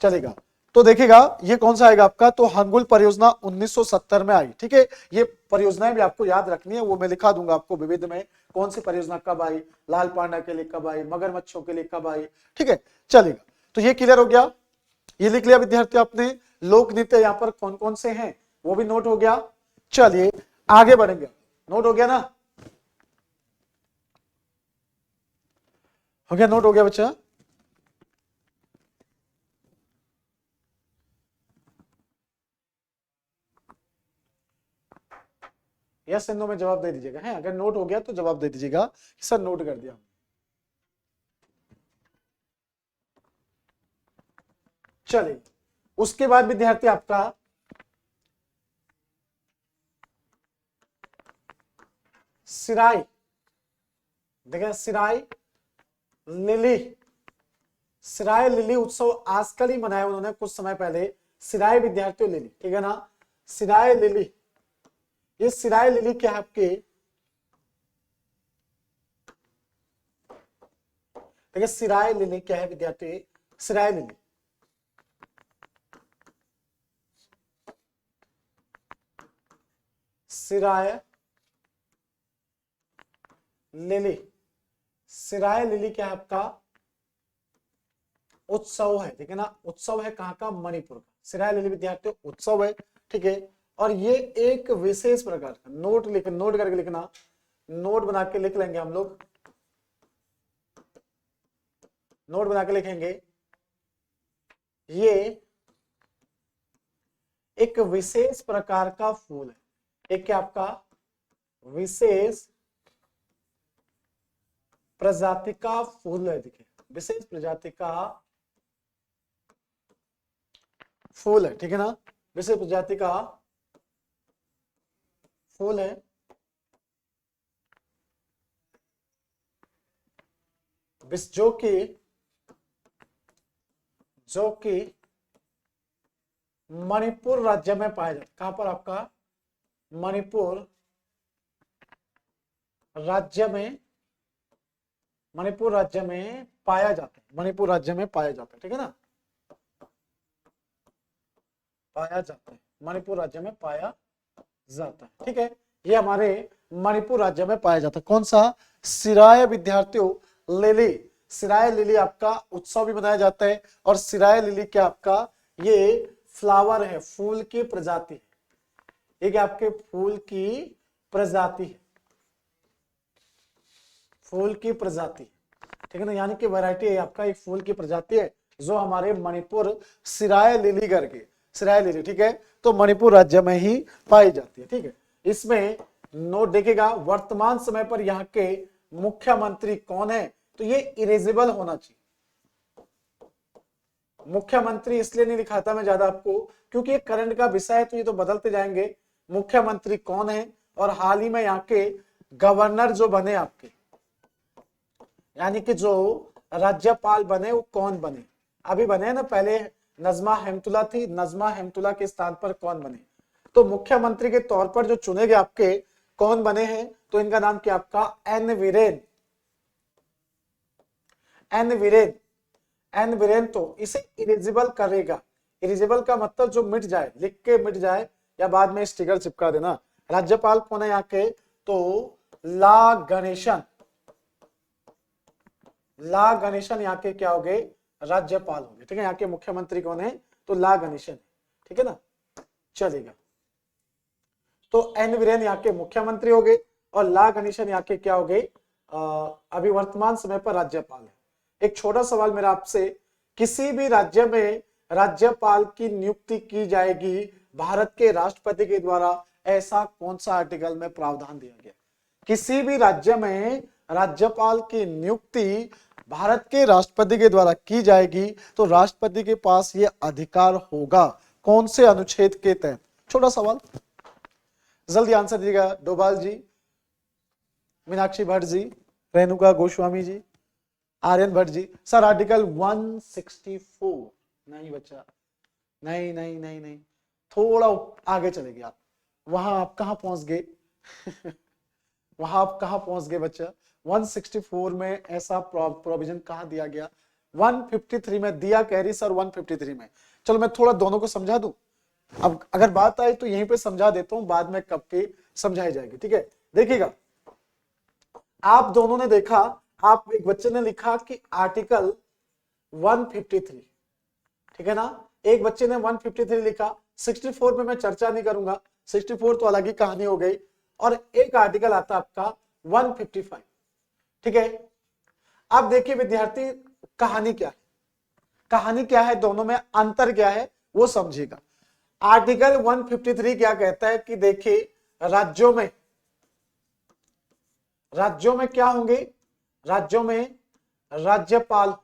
चलेगा। तो देखिएगा ये कौन सा आएगा आपका, तो हंगुल परियोजना 1970 में आई, ठीक है। ये परियोजनाएं भी आपको याद रखनी है, वो मैं लिखा दूंगा आपको विविध में, कौन सी परियोजना कब आई, लाल पांडा के लिए कब आई, मगरमच्छों के लिए कब आई, ठीक है, चलेगा। तो ये क्लियर हो गया, ये लिख लिया विद्यार्थी आपने। लोक नृत्य यहाँ पर कौन कौन से हैं वो भी नोट हो गया। चलिए आगे बढ़ेंगे, नोट हो गया ना, हो गया, नोट हो गया बच्चा। यस एंड नो में जवाब दे दीजिएगा है, अगर नोट हो गया तो जवाब दे दीजिएगा कि सर नोट कर दिया। चलिए उसके बाद विद्यार्थी आपका सिराई, देखिए सिराई लिली, सिराय लिली उत्सव आजकल ही मनाया उन्होंने कुछ समय पहले, सिराय विद्यार्थियों लिली, ठीक है ना, सिराय लिली। ये सिराय लिली क्या है आपके, देखिए सिराय लिली क्या है विद्यार्थी, सिराय लिली सिराय लिली, सिराय लिली क्या है आपका उत्सव है, ठीक है ना, उत्सव है कहाँ का, मणिपुर का, सिराय लिली विद्यार्थियों उत्सव है, ठीक है। और ये एक विशेष प्रकार का नोट करके लिखना, नोट बना के लिख लेंगे हम लोग, नोट बना के लिखेंगे, ये एक विशेष प्रकार का फूल है, एक क्या आपका विशेष प्रजाति का फूल है, देखिए विशेष प्रजाति का फूल है, ठीक है ना, विशेष प्रजाति का फूल है, जो कि मणिपुर राज्य में पाया जाता है, कहां पर आपका मणिपुर राज्य में, मणिपुर राज्य में पाया जाता है, मणिपुर राज्य में पाया जाता है, ठीक है ना, पाया जाता है, मणिपुर राज्य में पाया जाता है, ठीक है। ये हमारे मणिपुर राज्य में पाया जाता है, कौन सा, सिराय विद्यार्थियों लिली, सिराय लिली आपका उत्सव भी मनाया जाता है, और सिराय लिली क्या आपका ये फ्लावर है, फूल की प्रजाति है, एक आपके फूल की प्रजाति है, फूल की प्रजाति, ठीक है ना, यानी कि वैरायटी है आपका, एक फूल की प्रजाति है जो हमारे मणिपुर सिराय लिली करके, सिराय लिली, ठीक है, तो मणिपुर राज्य में ही पाई जाती है, ठीक है। इसमें नोट देखेगा वर्तमान समय पर यहाँ के मुख्यमंत्री कौन है, तो ये इरेजेबल होना चाहिए, मुख्यमंत्री इसलिए नहीं लिखा था मैं ज्यादा आपको क्योंकि ये करंट का विषय है, तो ये तो बदलते जाएंगे, मुख्यमंत्री कौन है, और हाल ही में यहाँ के गवर्नर जो बने आपके, यानी कि जो राज्यपाल बने वो कौन बने, अभी बने ना, पहले नजमा हेमतुल्ला थी, नजमा हेमतुल्ला के स्थान पर कौन बने, तो मुख्यमंत्री के तौर पर जो चुने गए आपके कौन बने हैं, तो इनका नाम क्या आपका N Biren, N Biren, N Biren, तो इसे इलिजिबल करेगा, इलिजिबल का मतलब जो मिट जाए, लिख के मिट जाए या बाद में स्टिकर चिपका देना। राज्यपाल कौन है यहाँ के, तो ला गणेशन, ला गणेशन यहाँ के क्या हो गए, राज्यपाल हो गए, ठीक है। यहाँ के मुख्यमंत्री कौन है, तो ला गणेशन, ठीक है ना, चलेगा। तो एन वीरेन यहाँ के मुख्यमंत्री हो गए और ला गणेशन यहाँ के क्या हो गए, अभी वर्तमान समय पर राज्यपाल है। एक छोटा सवाल मेरा आपसे, किसी भी राज्य में राज्यपाल की नियुक्ति की जाएगी भारत के राष्ट्रपति के द्वारा, ऐसा कौन सा आर्टिकल में प्रावधान दिया गया, किसी भी राज्य में राज्यपाल की नियुक्ति भारत के राष्ट्रपति के द्वारा की जाएगी तो राष्ट्रपति के पास यह अधिकार होगा, कौन से अनुच्छेद के तहत, छोटा सवाल, जल्दी आंसर दीजिएगा। डोभाल जी, मीनाक्षी भट्ट जी, रेणुका गोस्वामी जी, आर्यन भट्ट जी, सर आर्टिकल 164, नहीं बच्चा, नहीं नहीं नहीं नहीं, थोड़ा आगे चले गए आप, वहां आप कहां पहुंच गए वहां आप कहां पहुंच गए बच्चा, 164 में ऐसा प्रोविजन कहां दिया गया, 153 में दिया, कह रही सर 153 में, चलो मैं थोड़ा दोनों को समझा दूं, अब अगर बात आई तो यहीं पे समझा देता हूं, बाद में कब के समझाई जाएगी, ठीक है। देखिएगा आप दोनों ने देखा, आप एक बच्चे ने लिखा कि आर्टिकल 153, ठीक है ना, एक बच्चे ने 153 लिखा, 64 पे मैं चर्चा नहीं करूंगा, 64 तो अलग ही कहानी हो गई, और एक आर्टिकल आता आपका 155, ठीक है। अब देखिए विद्यार्थी कहानी क्या है, कहानी क्या है, दोनों में अंतर क्या है वो समझिएगा। आर्टिकल 153 क्या कहता है कि देखिए राज्यों में राज्यों में क्या होंगे, राज्यों में राज्यपाल,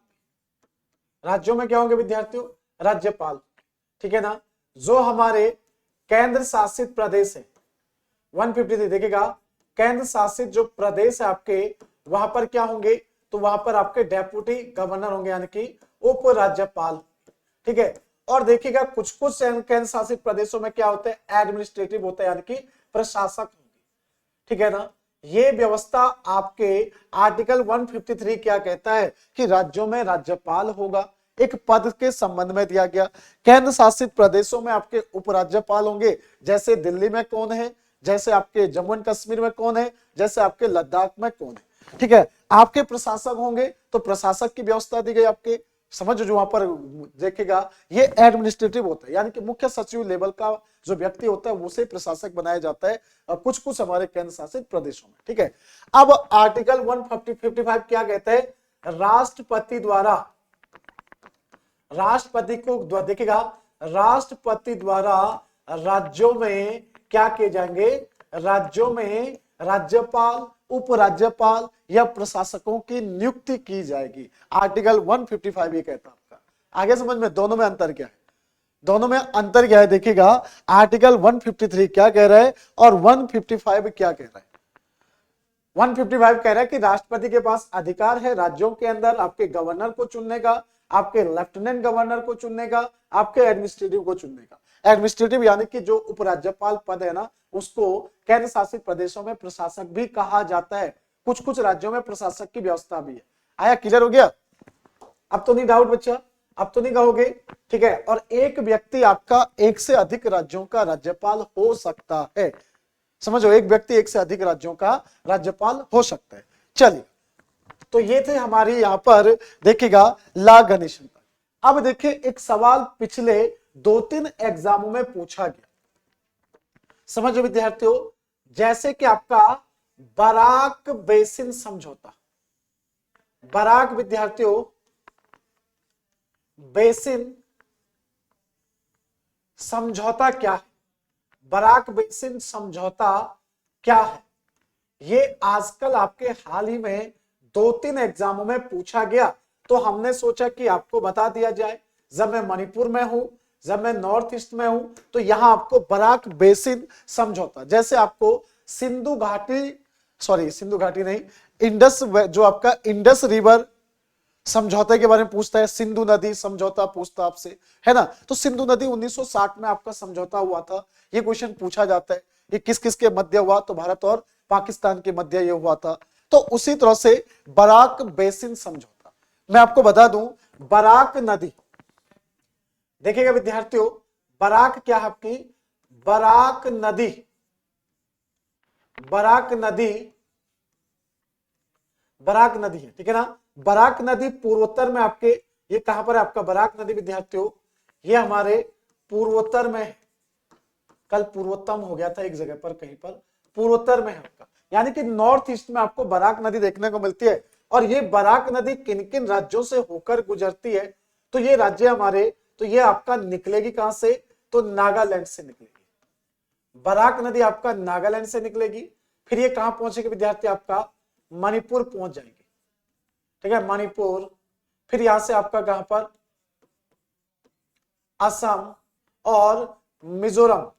राज्यों में क्या होंगे विद्यार्थियों, राज्यपाल, ठीक है ना। जो हमारे केंद्र शासित प्रदेश है 153 देखिएगा, केंद्र शासित जो प्रदेश है आपके, वहां पर क्या होंगे, तो वहां पर आपके डेप्यूटी गवर्नर होंगे यानी कि उप राज्यपाल, ठीक है। और देखिएगा कुछ कुछ केंद्र शासित प्रदेशों में क्या होता है, एडमिनिस्ट्रेटिव होता है यानी कि प्रशासक होंगे, ठीक है ना। ये व्यवस्था आपके आर्टिकल 153 क्या कहता है कि राज्यों में राज्यपाल होगा, एक पद के संबंध में दिया गया। केंद्र शासित प्रदेशों में आपके उपराज्यपाल होंगे, जैसे दिल्ली में कौन है, जैसे आपके जम्मू एंड कश्मीर में कौन है, जैसे आपके लद्दाख में कौन है, ठीक है। आपके प्रशासक होंगे तो प्रशासक की व्यवस्था दी गई आपके, समझ जो वहां पर देखेगा ये एडमिनिस्ट्रेटिव होता है यानी कि मुख्य सचिव लेवल का जो व्यक्ति होता है उसे प्रशासक बनाया जाता है कुछ कुछ हमारे केंद्र शासित प्रदेशों में, ठीक है। अब आर्टिकल 155 क्या कहता है, राष्ट्रपति द्वारा, राष्ट्रपति को देखिएगा, राष्ट्रपति द्वारा राज्यों में क्या किए जाएंगे, राज्यों में राज्यपाल, उपराज्यपाल या प्रशासकों की नियुक्ति की जाएगी। आर्टिकल 155 ये कहता है आपका। आगे समझ में दोनों में अंतर क्या है, दोनों में अंतर क्या है देखिएगा, आर्टिकल 153 क्या कह रहा है और 155 क्या कह रहा है। 155 कह रहा है कि राष्ट्रपति के पास अधिकार है राज्यों के अंदर आपके गवर्नर को चुनने का, आपके लेफ्टिनेंट गवर्नर को चुनने का, आपके एडमिनिस्ट्रेटिव को चुनने का। एडमिनिस्ट्रेटिव यानी कि जो उपराज्यपाल पद है ना, उसको केंद्र शासित प्रदेशों में प्रशासक भी कहा जाता है, कुछ कुछ राज्यों में प्रशासक की व्यवस्था भी है। आया, क्लियर हो गया, अब तो नहीं डाउट बच्चा, अब तो नहीं कहोगे, ठीक है। और एक व्यक्ति आपका एक से अधिक राज्यों का राज्यपाल हो सकता है, समझो, एक व्यक्ति एक से अधिक राज्यों का राज्यपाल हो सकता है। चलिए, तो ये थे हमारी यहां पर देखिएगा ला गणेशन। अब देखिए एक सवाल पिछले 2-3 एग्जामों में पूछा गया, समझो विद्यार्थियों, जैसे कि आपका बराक बेसिन समझौता, बराक विद्यार्थियों बेसिन समझौता क्या है, बराक बेसिन समझौता क्या है, ये आजकल आपके हाल ही में 2-3 एग्जामों में पूछा गया, तो हमने सोचा कि आपको बता दिया जाए। जब मैं मणिपुर में हूं, जब मैं नॉर्थ ईस्ट में हूं, तो यहां आपको बराक बेसिन समझौता, जैसे आपको सिंधु घाटी, सॉरी सिंधु घाटी नहीं, इंडस, जो आपका इंडस रिवर समझौते के बारे में पूछता है, सिंधु नदी समझौता पूछता आपसे, है ना। तो सिंधु नदी 1960 में आपका समझौता हुआ था, ये क्वेश्चन पूछा जाता है। ये किस किस के मध्य हुआ, तो भारत और पाकिस्तान के मध्य ये हुआ था। तो उसी तरह से बराक बेसिन समझौता, मैं आपको बता दूं, बराक नदी, देखिएगा विद्यार्थियों, बराक क्या है आपकी, बराक नदी, बराक नदी, बराक नदी है, ठीक है ना। बराक नदी पूर्वोत्तर में आपके, ये कहां पर है आपका बराक नदी विद्यार्थियों, ये हमारे पूर्वोत्तर में है। कल पूर्वोत्तम हो गया था एक जगह पर, कहीं पर पूर्वोत्तर में है आपका, यानी कि नॉर्थ ईस्ट में आपको बराक नदी देखने को मिलती है। और ये बराक नदी किन किन राज्यों से होकर गुजरती है, तो ये राज्य हमारे, तो ये आपका निकलेगी कहां से, तो नागालैंड से निकलेगी। बराक नदी आपका नागालैंड से निकलेगी, फिर ये कहां पहुंचेगी विद्यार्थी, आपका मणिपुर पहुंच जाएगी, ठीक है, मणिपुर। फिर यहां से आपका कहां पर, असम और मिजोरम,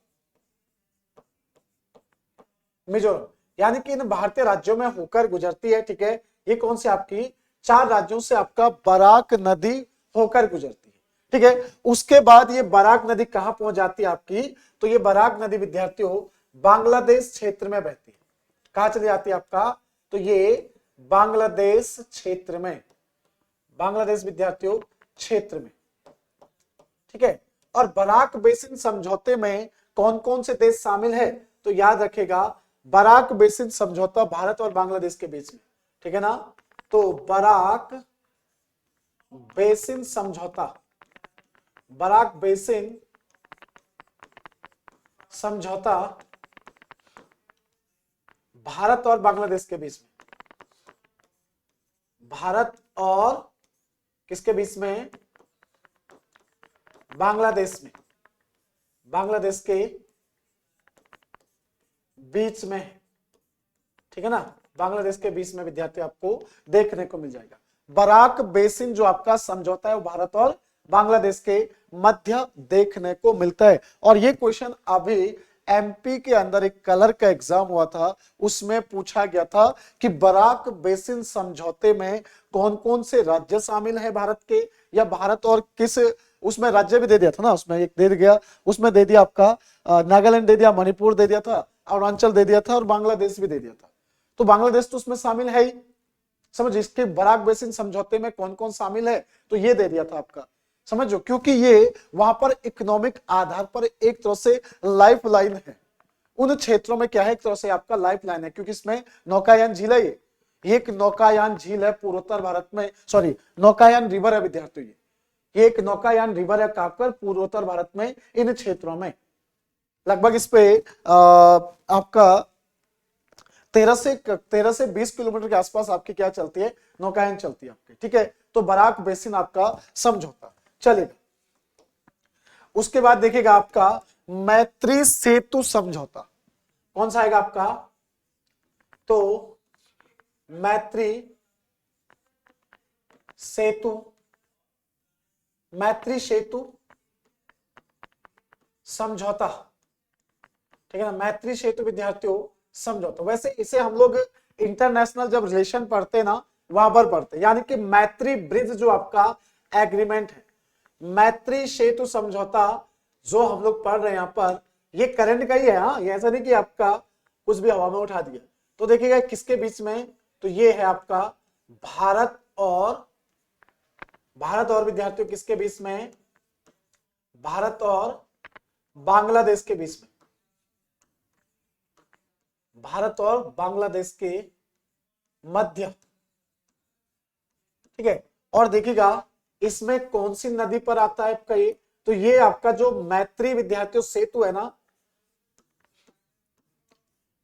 मिजोरम, यानी कि इन भारतीय राज्यों में होकर गुजरती है, ठीक है। ये कौन सी आपकी 4 राज्यों से आपका बराक नदी होकर गुजरती है, ठीक है। उसके बाद ये बराक नदी कहां पहुंच जाती है आपकी, तो ये बराक नदी विद्यार्थियों बांग्लादेश क्षेत्र में बहती है। कहां चली जाती है आपका, तो ये बांग्लादेश क्षेत्र में, बांग्लादेश विद्यार्थियों क्षेत्र में, ठीक है। और बराक बेसिन समझौते में कौन कौन से देश शामिल है, तो याद रखेगा बराक बेसिन समझौता भारत और बांग्लादेश के बीच में, ठीक है ना। तो बराक बेसिन समझौता, बराक बेसिन समझौता भारत और बांग्लादेश के बीच में, भारत और किसके बीच में, बांग्लादेश में, बांग्लादेश के बीच में, ठीक है ना, बांग्लादेश के बीच में विद्यार्थी आपको देखने को मिल जाएगा। बराक बेसिन जो आपका समझौता है वो भारत और बांग्लादेश के मध्य देखने को मिलता है। और ये क्वेश्चन अभी एमपी के अंदर एक कलर का एग्जाम हुआ था, उसमें पूछा गया था कि बराक बेसिन समझौते में कौन कौन से राज्य शामिल है भारत के, या भारत और किस, उसमें राज्य भी दे दिया था ना, उसमें एक दे दिया, उसमें दे दिया आपका नागालैंड दे दिया, मणिपुर दे दिया था, अरुणाचल दे दिया था और बांग्लादेश भी दे दिया था। तो बांग्लादेश तो उसमें शामिल है ही, समझ, इसके बराक बेसिन समझौते में कौन कौन शामिल है तो ये दे दिया था आपका, समझो, क्योंकि ये वहां पर इकोनॉमिक आधार पर एक तरह से लाइफ लाइन है, उन क्षेत्रों में क्या है, एक तरह से आपका लाइफ लाइन है, क्योंकि इसमें नौकायान झील है, ये एक नौकायान झील है पूर्वोत्तर भारत में, सॉरी नौकायान रिवर है विद्यार्थियों, ये एक नौकायान रिवर है काकर पूर्वोत्तर भारत में इन क्षेत्रों में। लगभग इस पे आपका 13 से 20 किलोमीटर के आसपास आपकी क्या चलती है, नौकायान चलती है आपकी, ठीक है। तो बराक बेसिन आपका समझौता चलेगा। उसके बाद देखिएगा आपका मैत्री सेतु समझौता, कौन सा आएगा आपका, तो मैत्री सेतु, मैत्री सेतु समझौता, ठीक है ना, मैत्री सेतु विद्यार्थियों समझौता। वैसे इसे हम लोग इंटरनेशनल जब रिलेशन पढ़ते ना वहां पर पढ़ते, यानी कि मैत्री ब्रिज जो आपका एग्रीमेंट है, मैत्री सेतु समझौता जो हम लोग पढ़ रहे हैं यहाँ पर, ये करंट का ही है, हाँ, ये ऐसा नहीं कि आपका कुछ भी हवा में उठा दिया। तो देखिएगा किसके बीच में, तो ये है आपका भारत और विद्यार्थियों किसके बीच में, भारत और बांग्लादेश के बीच में, भारत और बांग्लादेश के मध्य, ठीक है। और देखिएगा इसमें कौन सी नदी पर आता है आपका ये, तो ये आपका जो मैत्री विद्यार्थियों सेतु है ना,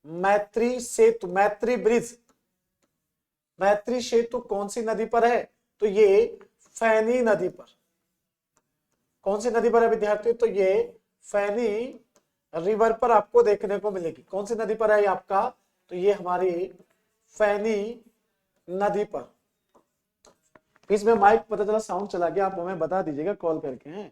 मैत्री सेतु, मैत्री ब्रिज, मैत्री सेतु कौन सी नदी पर है, तो ये फैनी नदी पर, कौन सी नदी पर है विद्यार्थियों, तो ये फैनी रिवर पर आपको देखने को मिलेगी। कौन सी नदी पर है आपका, तो ये हमारी फैनी नदी पर। इसमें माइक पता चला साउंड चला गया, आप हमें बता दीजिएगा कॉल करके, हैं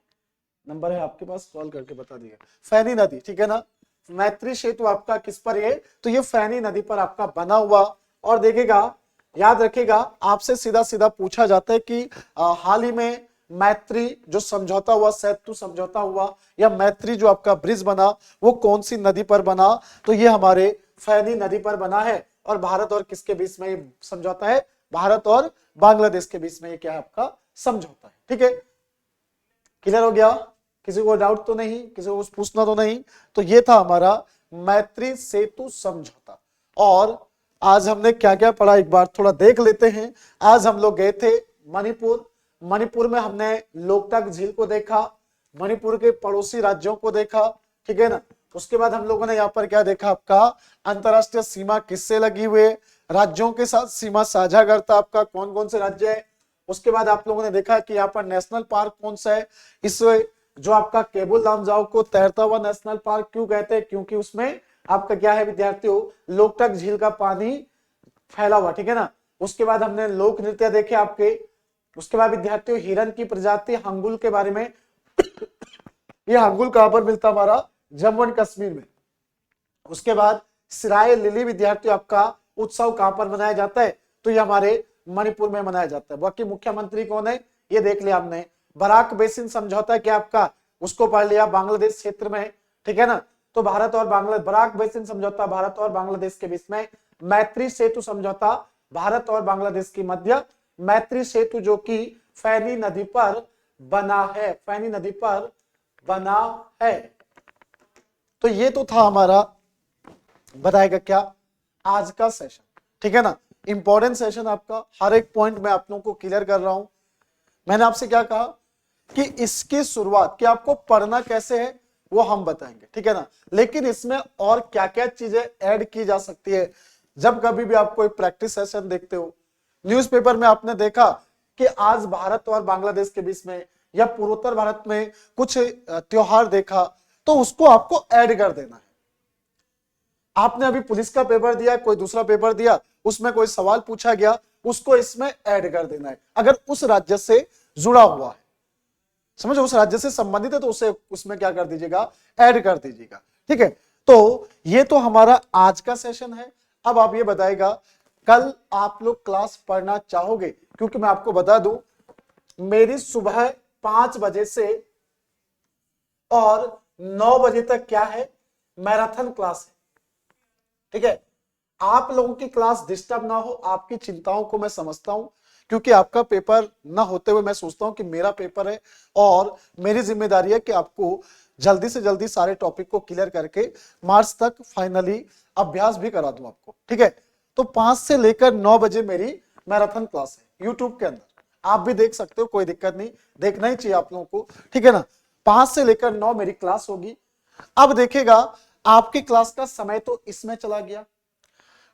नंबर है आपके पास, कॉल करके बता दीजिएगा। फैनी नदी, ठीक है ना, मैत्री सेतु आपका किस पर है, तो ये फैनी नदी पर आपका बना हुआ। और देखिएगा याद रखिएगा आपसे सीधा सीधा पूछा जाता है कि हाल ही में मैत्री जो समझौता हुआ, सेतु समझौता हुआ, या मैत्री जो आपका ब्रिज बना वो कौन सी नदी पर बना, तो ये हमारे फैनी नदी पर बना है। और भारत और किसके बीच में ये समझौता है, भारत और बांग्लादेश के बीच में ये क्या है आपका समझौता है, ठीक है। क्लियर हो गया, किसी को डाउट तो नहीं, किसी को पूछना तो नहीं। तो ये था हमारा मैत्री सेतु समझौता। और आज हमने क्या क्या पढ़ा एक बार थोड़ा देख लेते हैं। आज हम लोग गए थे मणिपुर, मणिपुर में हमने लोकटक झील को देखा, मणिपुर के पड़ोसी राज्यों को देखा, ठीक है ना। उसके बाद हम लोगों ने यहाँ पर क्या देखा, आपका अंतरराष्ट्रीय सीमा किससे लगी हुई है, राज्यों के साथ सीमा साझा करता आपका कौन कौन से राज्य है। उसके बाद आप लोगों ने देखा कि यहाँ पर नेशनल पार्क कौन सा है, इस जो आपका केबुल लामजाओ को तैरता हुआ नेशनल पार्क क्यों कहते हैं, क्योंकि उसमें आपका क्या है विद्यार्थियों, लोकटक झील का पानी फैला हुआ, ठीक है ना। उसके बाद हमने लोक नृत्य देखे आपके। उसके बाद विद्यार्थियों हिरन की प्रजाति हंगुल के बारे में, ये हंगुल कहां पर मिलता है, हमारा जम्मू एंड कश्मीर में। उसके बाद सिराय लिली विद्यार्थियों आपका उत्सव कहां पर मनाया जाता है, तो ये हमारे मणिपुर में मनाया जाता है। बाकी मुख्यमंत्री कौन है ये देख लिया हमने। बराक बेसिन समझौता क्या आपका, उसको पढ़ लिया, बांग्लादेश क्षेत्र में, ठीक है ना। तो भारत और बांग्लादेश, बराक बेसिन समझौता भारत और बांग्लादेश के बीच में, मैत्री सेतु समझौता भारत और बांग्लादेश के मध्य, मैत्री सेतु जो कि फैनी नदी पर बना है, फैनी नदी पर बना है। तो ये तो था हमारा बताएगा क्या आज का सेशन, ठीक है ना। इंपॉर्टेंट सेशन आपका, हर एक पॉइंट में आप लोगों को क्लियर कर रहा हूं। मैंने आपसे क्या कहा कि इसकी शुरुआत कि आपको पढ़ना कैसे है वो हम बताएंगे, ठीक है ना। लेकिन इसमें और क्या क्या चीजें ऐड की जा सकती है, जब कभी भी आप कोई प्रैक्टिस सेशन देखते हो, न्यूज़पेपर में आपने देखा कि आज भारत और बांग्लादेश के बीच में या पूर्वोत्तर भारत में कुछ त्योहार देखा, तो उसको आपको ऐड कर देना है। आपने अभी पुलिस का पेपर दिया, कोई दूसरा पेपर दिया, उसमें कोई सवाल पूछा गया, उसको इसमें ऐड कर देना है अगर उस राज्य से जुड़ा हुआ है, समझो उस राज्य से संबंधित है तो उसे उसमें क्या कर दीजिएगा, ऐड कर दीजिएगा। ठीक है, तो ये तो हमारा आज का सेशन है। अब आप ये बताएगा कल आप लोग क्लास पढ़ना चाहोगे, क्योंकि मैं आपको बता दूं मेरी सुबह 5 बजे से और 9 बजे तक क्या है, मैराथन क्लास है। ठीक है, आप लोगों की क्लास डिस्टर्ब ना हो, आपकी चिंताओं को मैं समझता हूं, क्योंकि आपका पेपर ना होते हुए मैं सोचता हूं कि मेरा पेपर है और मेरी जिम्मेदारी है कि आपको जल्दी से जल्दी सारे टॉपिक को क्लियर करके मार्च तक फाइनली अभ्यास भी करा दूं आपको। ठीक है, तो 5 से लेकर 9 बजे मेरी मैराथन क्लास है यूट्यूब के अंदर, आप भी देख सकते हो, कोई दिक्कत नहीं, देखना ही चाहिए आप लोगों को। ठीक है ना, 5 से लेकर 9 मेरी क्लास होगी। अब देखेगा आपकी क्लास का समय तो इसमें चला गया।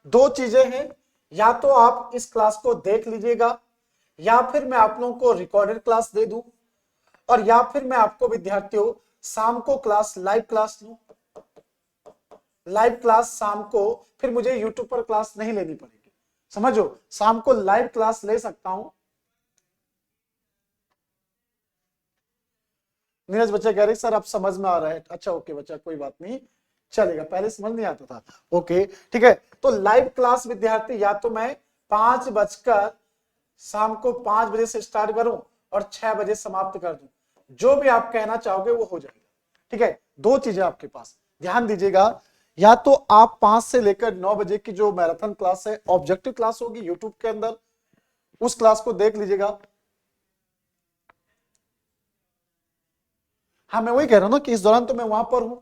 दो चीजें हैं, या तो आप इस क्लास को देख लीजिएगा, या फिर मैं आप लोगों को रिकॉर्डेड क्लास दे दूं, और या फिर मैं आपको विद्यार्थियों शाम को क्लास लाइव क्लास लूं। लाइव क्लास शाम को, फिर मुझे यूट्यूब पर क्लास नहीं लेनी पड़ेगी, समझो, शाम को लाइव क्लास ले सकता हूं। नीरज बच्चा कह रहे सर अब समझ में आ रहा है। अच्छा ओके बच्चा, कोई बात नहीं, चलेगा, पहले समझ नहीं आता था। ओके ठीक है, तो लाइव क्लास विद्यार्थी या तो मैं 5 बजकर शाम को 5 बजे से स्टार्ट करूं और 6 बजे समाप्त कर दूं, जो भी आप कहना चाहोगे वो हो जाएगा। ठीक है, दो चीजें आपके पास ध्यान दीजिएगा, या तो आप 5 से लेकर 9 बजे की जो मैराथन क्लास है, ऑब्जेक्टिव क्लास होगी यूट्यूब के अंदर, उस क्लास को देख लीजिएगा। हाँ मैं वही कह रहा हूं ना कि इस दौरान तो मैं वहां पर हूं।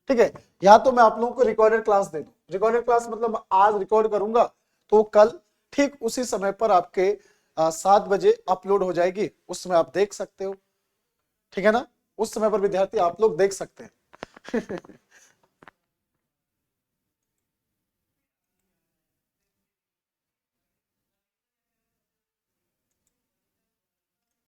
ठीक है, या तो मैं आप लोगों को रिकॉर्डेड क्लास दे दूं, रिकॉर्डेड क्लास मतलब आज रिकॉर्ड करूंगा तो कल ठीक उसी समय पर आपके 7 बजे अपलोड हो जाएगी, उस समय आप देख सकते हो। ठीक है ना, उस समय पर विद्यार्थी आप लोग देख सकते हैं।